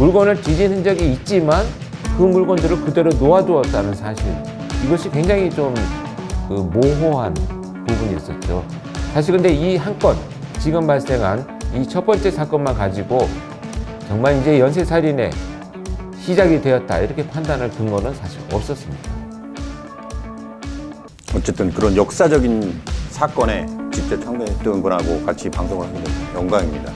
물건을 뒤진 흔적이 있지만 그 물건들을 그대로 놓아두었다는 사실, 이것이 굉장히 좀 그 모호한 부분이 있었죠. 사실 근데 이 한 건, 지금 발생한 이 첫 번째 사건만 가지고 정말 이제 연쇄살인의 시작이 되었다 이렇게 판단할 근거는 사실 없었습니다. 어쨌든 그런 역사적인 사건에 직접 참여했던 분하고 같이 방송을 하게 된 영광입니다.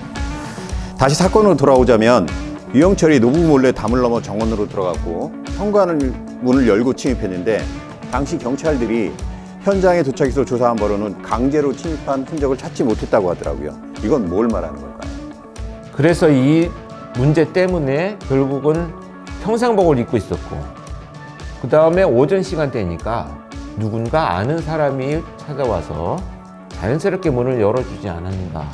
다시 사건으로 돌아오자면 유영철이 노부 몰래 담을 넘어 정원으로 들어갔고 현관을 문을 열고 침입했는데 당시 경찰들이 현장에 도착해서 조사한 바로는 강제로 침입한 흔적을 찾지 못했다고 하더라고요. 이건 뭘 말하는 걸까요? 그래서 이 문제 때문에 결국은 평상복을 입고 있었고, 그 다음에 오전 시간대니까 누군가 아는 사람이 찾아와서 자연스럽게 문을 열어주지 않았는가,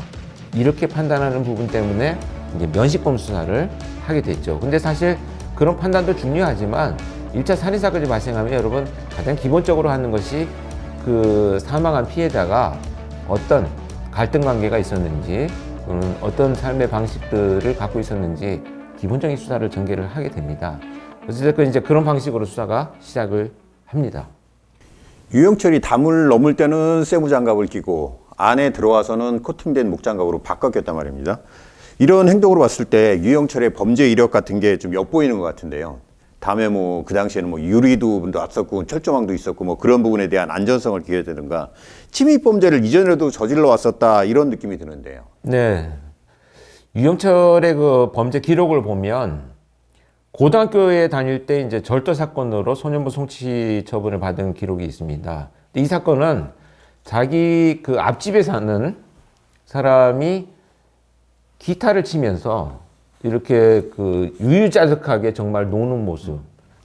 이렇게 판단하는 부분 때문에 이제 면식범 수사를 하게 됐죠. 근데 사실 그런 판단도 중요하지만 1차 살인사건이 발생하면 여러분 가장 기본적으로 하는 것이 그 사망한 피해자가 어떤 갈등 관계가 있었는지, 어떤 삶의 방식들을 갖고 있었는지 기본적인 수사를 전개를 하게 됩니다. 어쨌든 이제 그런 방식으로 수사가 시작을 합니다. 유영철이 담을 넘을 때는 세무장갑을 끼고 안에 들어와서는 코팅된 목장갑으로 바꿔꼈단 말입니다. 이런 행동으로 봤을 때 유영철의 범죄 이력 같은 게 좀 엿보이는 것 같은데요. 다음에 뭐 그 당시에는 뭐 유리도 앞섰고 철조망도 있었고 뭐 그런 부분에 대한 안전성을 기여되든가 침입 범죄를 이전에도 저질러 왔었다 이런 느낌이 드는데요. 네. 유영철의 그 범죄 기록을 보면 고등학교에 다닐 때 이제 절도 사건으로 소년부 송치 처분을 받은 기록이 있습니다. 근데 이 사건은 자기 그 앞집에 사는 사람이 기타를 치면서 이렇게 그 유유자적하게 정말 노는 모습,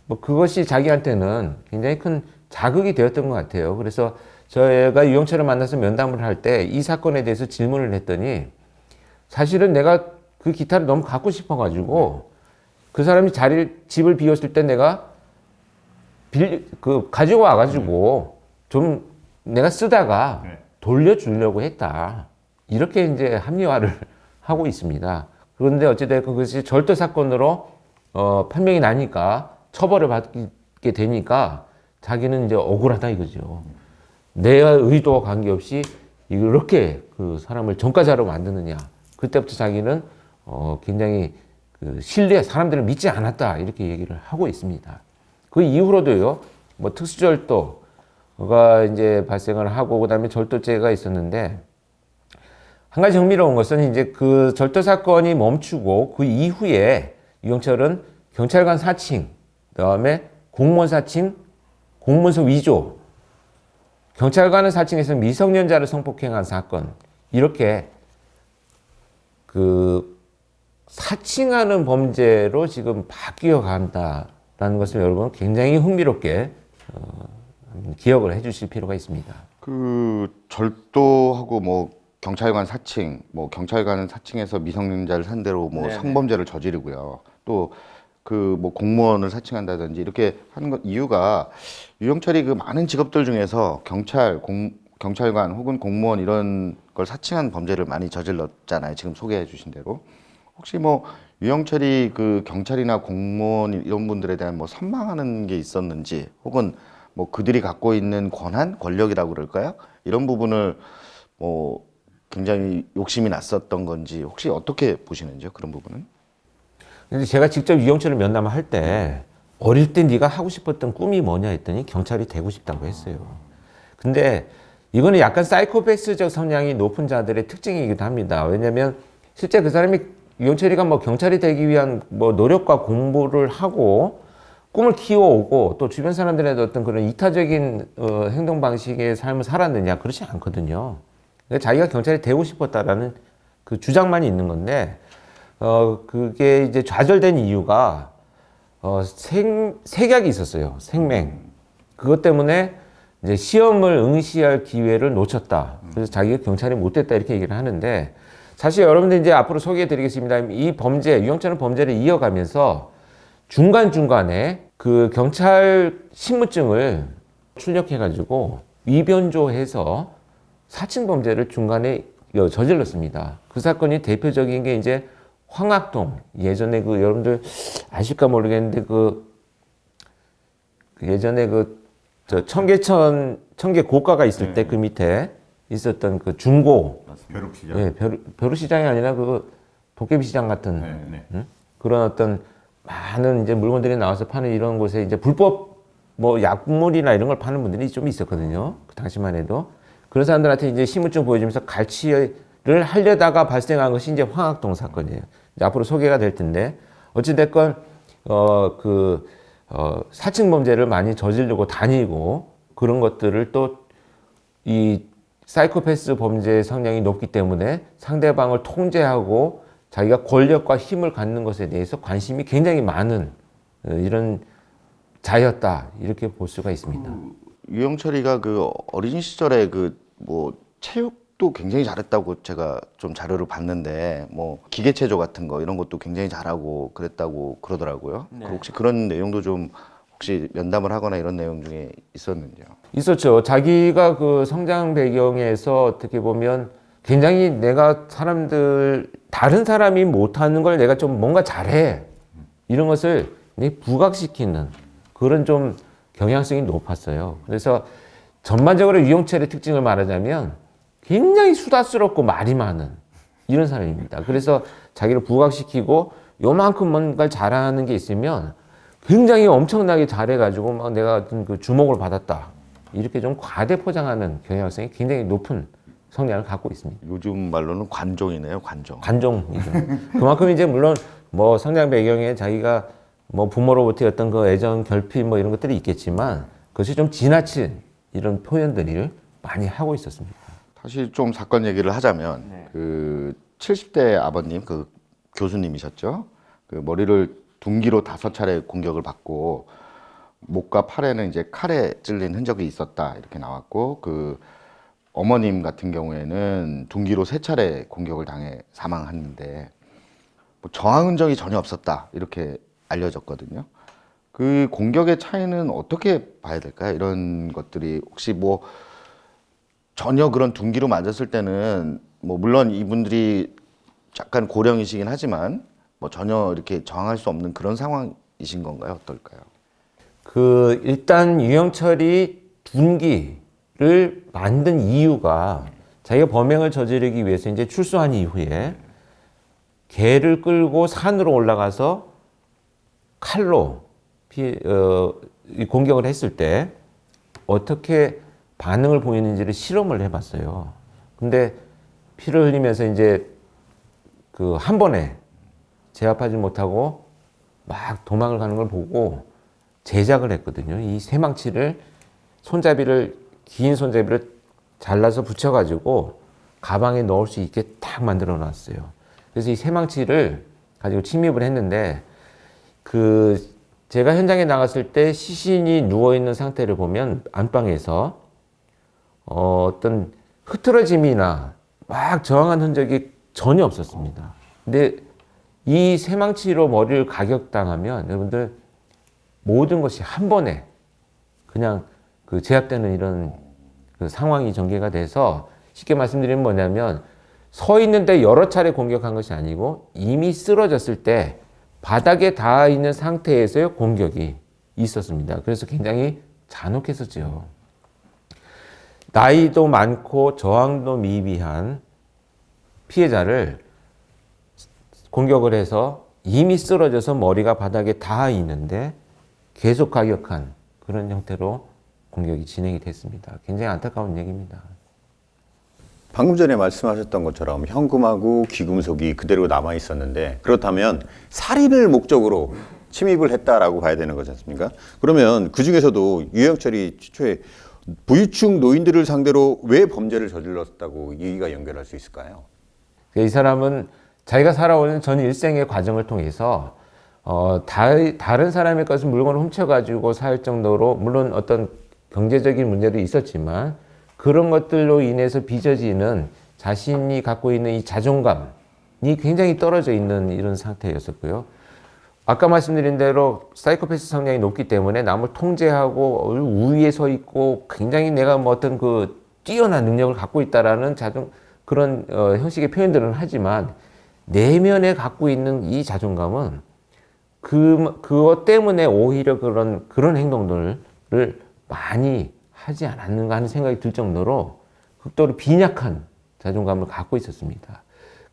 뭐 그것이 자기한테는 굉장히 큰 자극이 되었던 것 같아요. 그래서 저희가 유영철을 만나서 면담을 할 때 이 사건에 대해서 질문을 했더니 사실은 내가 그 기타를 너무 갖고 싶어가지고 그 사람이 집을 비웠을 때 내가 가지고 와가지고 좀 내가 쓰다가 돌려주려고 했다. 이렇게 이제 합리화를 하고 있습니다. 그런데 어찌됐든 그것이 절도 사건으로 판명이 나니까 처벌을 받게 되니까 자기는 이제 억울하다 이거죠. 내 의도와 관계없이 이렇게 그 사람을 전과자로 만드느냐. 그때부터 자기는 굉장히 그 사람들을 믿지 않았다 이렇게 얘기를 하고 있습니다. 그 이후로도요, 뭐 특수절도가 이제 발생을 하고 그다음에 절도죄가 있었는데, 한 가지 흥미로운 것은 이제 그 절도 사건이 멈추고 그 이후에 유영철은 경찰관 사칭, 그다음에 공무원 사칭, 공문서 위조, 경찰관을 사칭해서 미성년자를 성폭행한 사건, 이렇게 그 사칭하는 범죄로 지금 바뀌어 간다라는 것을 여러분 굉장히 흥미롭게 기억을 해주실 필요가 있습니다. 그 절도하고 뭐 경찰관 사칭, 뭐 경찰관은 사칭해서 미성년자를 상대로 뭐 성범죄를 저지르고요. 또 그 뭐 공무원을 사칭한다든지 이렇게 하는 것 이유가 유영철이 그 많은 직업들 중에서 경찰관 혹은 공무원 이런 걸 사칭한 범죄를 많이 저질렀잖아요. 지금 소개해 주신 대로. 혹시 뭐 유영철이 그 경찰이나 공무원 이런 분들에 대한 뭐 선망하는 게 있었는지, 혹은 뭐 그들이 갖고 있는 권한, 권력이라고 그럴까요? 이런 부분을 뭐 굉장히 욕심이 났었던 건지 혹시 어떻게 보시는지요? 그런 부분은? 근데 제가 직접 유영철을 면담을 할 때 어릴 때 네가 하고 싶었던 꿈이 뭐냐 했더니 경찰이 되고 싶다고 했어요. 근데 이거는 약간 사이코패스적 성향이 높은 자들의 특징이기도 합니다. 왜냐면 실제 그 사람이 유영철이가 뭐 경찰이 되기 위한 뭐 노력과 공부를 하고 꿈을 키워오고 또 주변 사람들의 어떤 그런 이타적인 행동 방식의 삶을 살았느냐, 그렇지 않거든요. 그러니까 자기가 경찰이 되고 싶었다라는 그 주장만이 있는 건데, 그게 이제 좌절된 이유가 색약이 있었어요. 생맹. 그것 때문에 이제 시험을 응시할 기회를 놓쳤다. 그래서 자기가 경찰이 못 됐다 이렇게 얘기를 하는데, 사실 여러분들 이제 앞으로 소개해 드리겠습니다. 이 유영철은 범죄를 이어가면서 중간중간에 그 경찰 신분증을 출력해가지고 위변조해서 사칭 범죄를 중간에 저질렀습니다. 그 사건이 대표적인 게 이제 황학동 예전에 그 여러분들 아실까 모르겠는데 그 예전에 저 청계 고가가 있을 때 그 밑에 있었던 그 중고 벼룩시장. 예, 벼룩시장이 아니라 그 도깨비 시장 같은 응? 그런 어떤 많은 이제 물건들이 나와서 파는 이런 곳에 이제 불법 뭐 약물이나 이런 걸 파는 분들이 좀 있었거든요. 그 당시만 해도 그런 사람들한테 이제 신분증 보여주면서 갈취를 하려다가 발생한 것이 이제 황학동 사건이에요. 이제 앞으로 소개가 될 텐데 어찌됐건 사칭 범죄를 많이 저지르고 다니고 그런 것들을 또 이 사이코패스 범죄의 성향이 높기 때문에 상대방을 통제하고 자기가 권력과 힘을 갖는 것에 대해서 관심이 굉장히 많은 이런 자였다 이렇게 볼 수가 있습니다. 유영철이가 그 어린 시절에 그 뭐 체육도 굉장히 잘했다고 제가 좀 자료를 봤는데 뭐 기계체조 같은 거 이런 것도 굉장히 잘하고 그랬다고 그러더라고요. 그 혹시 그런 내용도 좀 혹시 면담을 하거나 이런 내용 중에 있었는지요? 있었죠. 자기가 그 성장 배경에서 어떻게 보면 굉장히 내가 다른 사람이 못하는 걸 내가 좀 뭔가 잘해. 이런 것을 부각시키는 그런 좀 경향성이 높았어요. 그래서 전반적으로 유영철의 특징을 말하자면 굉장히 수다스럽고 말이 많은 이런 사람입니다. 그래서 자기를 부각시키고 요만큼 뭔가를 잘하는 게 있으면 굉장히 엄청나게 잘해가지고 막 내가 어떤 그 주목을 받았다. 이렇게 좀 과대 포장하는 경향성이 굉장히 높은 성향을 갖고 있습니다. 요즘 말로는 관종이네요, 관종. 관종이죠. 그만큼 이제 물론 뭐 성장 배경에 자기가 뭐 부모로부터의 어떤 그 애정, 결핍 뭐 이런 것들이 있겠지만 그것이 좀 지나친 이런 표현들을 많이 하고 있었습니다. 사실 좀 사건 얘기를 하자면 그 70대 아버님 그 교수님이셨죠. 그 머리를 둔기로 5차례 공격을 받고 목과 팔에는 이제 칼에 찔린 흔적이 있었다 이렇게 나왔고 그 어머님 같은 경우에는 둔기로 3차례 공격을 당해 사망했는데 뭐 저항 흔적이 전혀 없었다 이렇게 알려졌거든요. 그 공격의 차이는 어떻게 봐야 될까요? 이런 것들이 혹시 뭐 전혀 그런 둔기로 맞았을 때는 뭐 물론 이분들이 약간 고령이시긴 하지만 뭐 전혀 이렇게 저항할 수 없는 그런 상황이신 건가요? 어떨까요? 일단 유영철이 둔기를 만든 이유가 자기가 범행을 저지르기 위해서 이제 출소한 이후에 개를 끌고 산으로 올라가서 칼로 공격을 했을 때 어떻게 반응을 보이는지를 실험을 해봤어요. 근데 피를 흘리면서 이제 그 한 번에 제압하지 못하고 막 도망을 가는 걸 보고 제작을 했거든요. 이 쇠망치를 긴 손잡이를 잘라서 붙여가지고 가방에 넣을 수 있게 딱 만들어 놨어요. 그래서 이 쇠망치를 가지고 침입을 했는데 제가 현장에 나갔을 때 시신이 누워있는 상태를 보면 안방에서 어떤 흐트러짐이나 막 저항한 흔적이 전혀 없었습니다. 근데 이 쇠망치로 머리를 가격당하면 여러분들 모든 것이 한 번에 그냥 제압되는 이런 상황이 전개가 돼서 쉽게 말씀드리면 뭐냐면 서 있는데 여러 차례 공격한 것이 아니고 이미 쓰러졌을 때 바닥에 닿아 있는 상태에서의 공격이 있었습니다. 그래서 굉장히 잔혹했었죠. 나이도 많고 저항도 미비한 피해자를 공격을 해서 이미 쓰러져서 머리가 바닥에 닿아 있는데 계속 가격한 그런 형태로 공격이 진행이 됐습니다. 굉장히 안타까운 얘기입니다. 방금 전에 말씀하셨던 것처럼 현금하고 귀금속이 그대로 남아 있었는데 그렇다면 살인을 목적으로 침입을 했다라고 봐야 되는 거지 않습니까? 그러면 그 중에서도 유영철이 최초에 부유층 노인들을 상대로 왜 범죄를 저질렀다고 얘기가 연결할 수 있을까요? 이 사람은 자기가 살아오는 전 일생의 과정을 통해서 다른 사람의 것을 물건을 훔쳐가지고 살 정도로 물론 어떤 경제적인 문제도 있었지만 그런 것들로 인해서 빚어지는 자신이 갖고 있는 이 자존감이 굉장히 떨어져 있는 이런 상태였었고요. 아까 말씀드린 대로 사이코패스 성향이 높기 때문에 남을 통제하고 우위에 서 있고 굉장히 내가 뭐 어떤 뛰어난 능력을 갖고 있다라는 그런 형식의 표현들은 하지만 내면에 갖고 있는 이 자존감은 그것 때문에 오히려 그런 행동들을 많이 하지 않았는가 하는 생각이 들 정도로 극도로 빈약한 자존감을 갖고 있었습니다.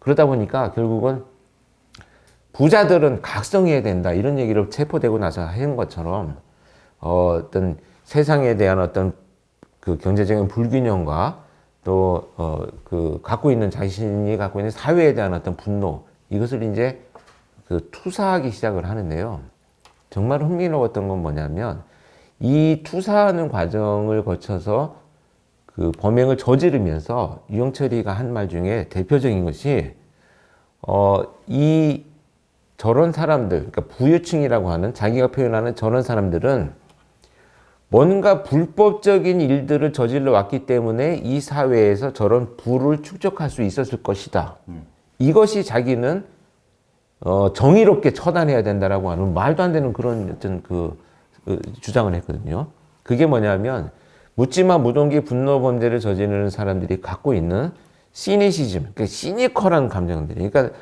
그러다 보니까 결국은 부자들은 각성해야 된다 이런 얘기를 체포되고 나서 한 것처럼 어떤 세상에 대한 어떤 그 경제적인 불균형과 또 그 자신이 갖고 있는 사회에 대한 어떤 분노 이것을 이제 그 투사하기 시작을 하는데요. 정말 흥미로웠던 건 뭐냐면 이 투사하는 과정을 거쳐서 그 범행을 저지르면서 유영철이가 한 말 중에 대표적인 것이 이 저런 사람들, 그러니까 부유층이라고 하는 자기가 표현하는 저런 사람들은 뭔가 불법적인 일들을 저질러 왔기 때문에 이 사회에서 저런 부를 축적할 수 있었을 것이다. 이것이 자기는 정의롭게 처단해야 된다라고 하는 말도 안 되는 그런 어떤 그 주장을 했거든요. 그게 뭐냐면 묻지마 무동기 분노 범죄를 저지르는 사람들이 갖고 있는 시니시즘, 그러니까 시니컬한 감정들이, 그러니까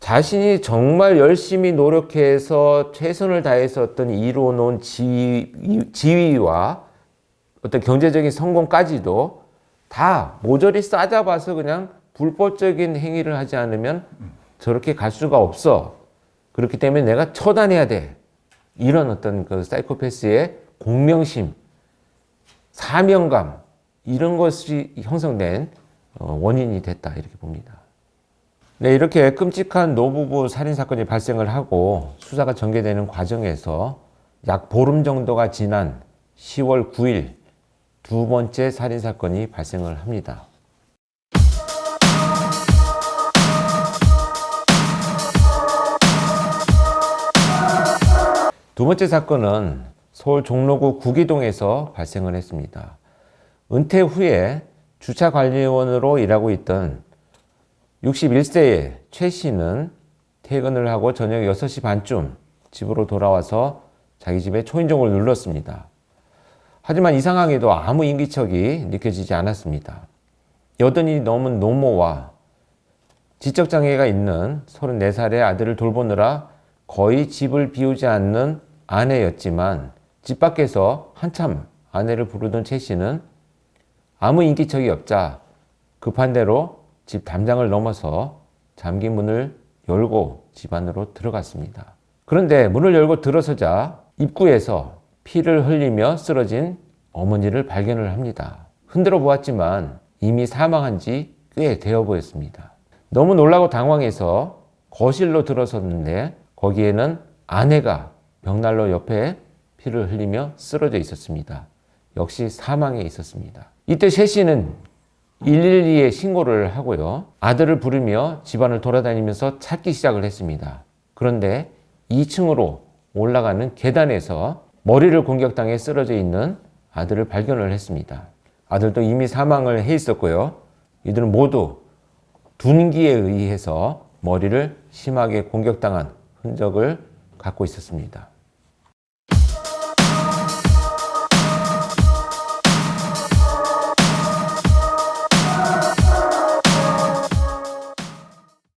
자신이 정말 열심히 노력해서 최선을 다해서 어떤 이루어놓은 지위와 어떤 경제적인 성공까지도 다 모조리 싸잡아서 그냥 불법적인 행위를 하지 않으면 저렇게 갈 수가 없어. 그렇기 때문에 내가 처단해야 돼. 이런 어떤 그 사이코패스의 공명심, 사명감, 이런 것이 형성된 원인이 됐다. 이렇게 봅니다. 네, 이렇게 끔찍한 노부부 살인사건이 발생을 하고 수사가 전개되는 과정에서 약 보름 정도가 지난 10월 9일 두 번째 살인사건이 발생을 합니다. 두 번째 사건은 서울 종로구 구기동에서 발생을 했습니다. 은퇴 후에 주차관리원으로 일하고 있던 61세의 최 씨는 퇴근을 하고 저녁 6시 반쯤 집으로 돌아와서 자기 집에 초인종을 눌렀습니다. 하지만 이상하게도 아무 인기척이 느껴지지 않았습니다. 여든이 넘은 노모와 지적장애가 있는 34살의 아들을 돌보느라 거의 집을 비우지 않는 아내였지만 집 밖에서 한참 아내를 부르던 최 씨는 아무 인기척이 없자 급한 대로 집 담장을 넘어서 잠긴 문을 열고 집 안으로 들어갔습니다. 그런데 문을 열고 들어서자 입구에서 피를 흘리며 쓰러진 어머니를 발견을 합니다. 흔들어 보았지만 이미 사망한 지 꽤 되어 보였습니다. 너무 놀라고 당황해서 거실로 들어섰는데 거기에는 아내가 벽난로 옆에 피를 흘리며 쓰러져 있었습니다. 역시 사망해 있었습니다. 이때 최 씨는 112에 신고를 하고요. 아들을 부르며 집안을 돌아다니면서 찾기 시작을 했습니다. 그런데 2층으로 올라가는 계단에서 머리를 공격당해 쓰러져 있는 아들을 발견을 했습니다. 아들도 이미 사망을 해 있었고요. 이들은 모두 둔기에 의해서 머리를 심하게 공격당한 흔적을 갖고 있었습니다.